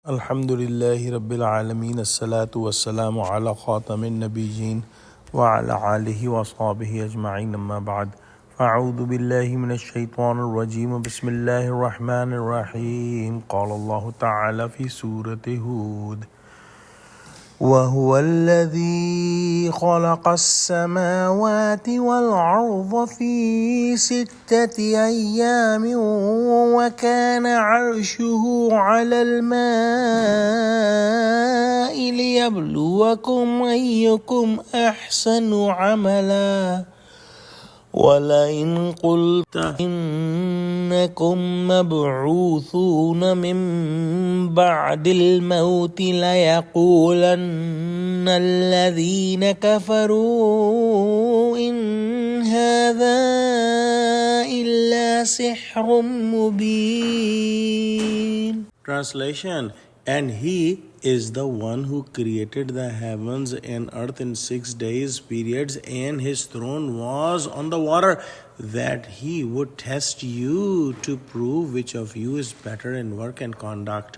Alhamdulillahi Rabbil Alameen. As-salatu was-salamu ala khatamin nabiyyin wa ala alihi wa ashabihi ajma'in amma ba'd. Fa'udhu billahi minash shaitanir rajim. Bismillahir rahmanir rahim. Qala Allah ta'ala fi surati Hud. وهو الذي خلق السماوات والأرض في 6 أيام وكان عرشه على الماء ليبلوكم أيكم أحسن عملا ولئن قلت إنكم مبعوثون من بعد الموت ليقولن الذين كفروا إن هذا إلا سحر مبين. Translation: And he is the one who created the heavens and earth in 6 days periods, and his throne was on the water, that he would test you to prove which of you is better in work and conduct.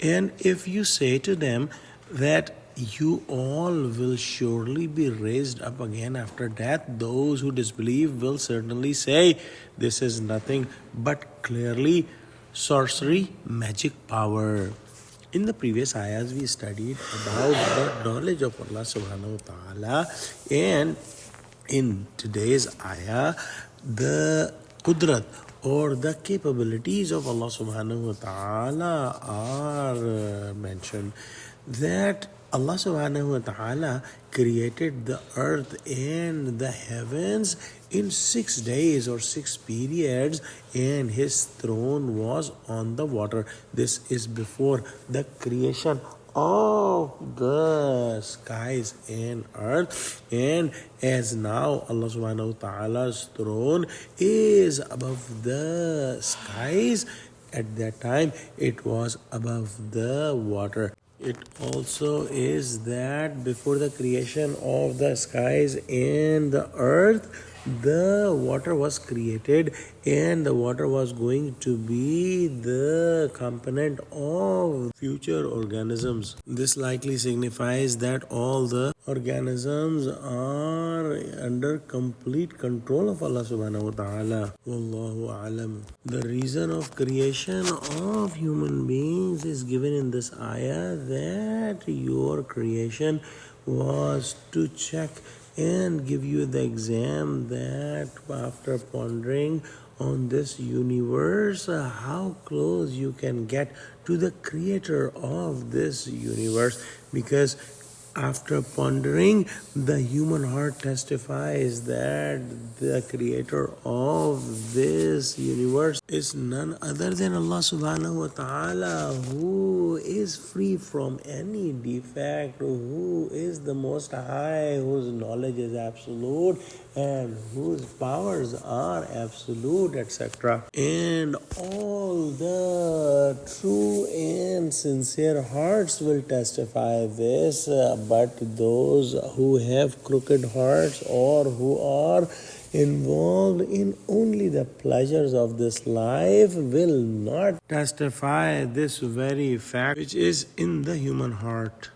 And if you say to them that you all will surely be raised up again after death, those who disbelieve will certainly say, this is nothing but clearly sorcery, magic power. In the previous ayahs, we studied about the knowledge of Allah subhanahu wa ta'ala, and in today's ayah, the qudrat or the capabilities of Allah subhanahu wa ta'ala are mentioned. That Allah subhanahu wa ta'ala created the earth and the heavens in 6 days or 6 periods, and his throne was on the water. This is before the creation of the skies and earth, and as now Allah subhanahu wa ta'ala's throne is above the skies, at that time it was above the water. It also is that before the creation of the skies and the earth, the water was created, and the water was going to be the component of future organisms. This likely signifies that all the organisms are under complete control of Allah subhanahu wa ta'ala. Wallahu alam. The reason of creation of human beings is given in this ayah, that your creation was to check and give you the exam, that after pondering on this universe, how close you can get to the creator of this universe. Because after pondering, the human heart testifies that the creator of this universe is none other than Allah subhanahu wa ta'ala, who is free from any defect, who is the most high, whose knowledge is absolute, and whose powers are absolute, etc. And all the true and sincere hearts will testify this, but those who have crooked hearts or who are involved in only the pleasures of this life will not testify this very fact which is in the human heart.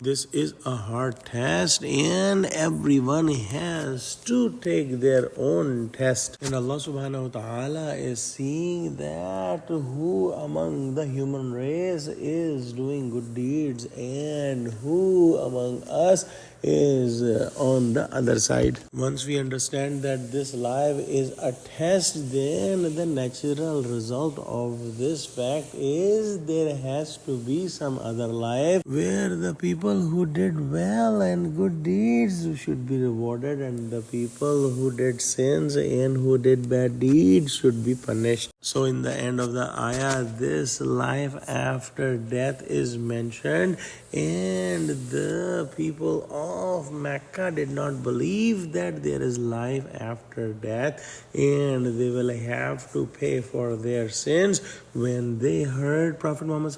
This is a hard test, and everyone has to take their own test. And Allah subhanahu wa ta'ala is seeing that who among the human race is doing good deeds and who among us is on the other side. Once we understand that this life is a test, then the natural result of this fact is there has to be some other life where the people who did well and good deeds should be rewarded, and the people who did sins and who did bad deeds should be punished. So in the end of the ayah, this life after death is mentioned, and the people of Mecca did not believe that there is life after death, and they will have to pay for their sins. When they heard Prophet Muhammad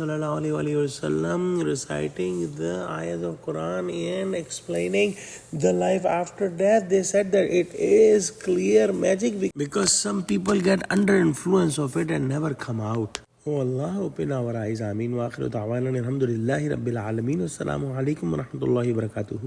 reciting the ayahs of Quran and explaining the life after death, they said that it is clear magic, because some people get under influence of it and never come out. Oh Allah, open our eyes. Ameen. Wa akhiru da'wana alhamdulillahi rabbil alameen. Assalamu alaikum wa rahmatullahi wa barakatuh.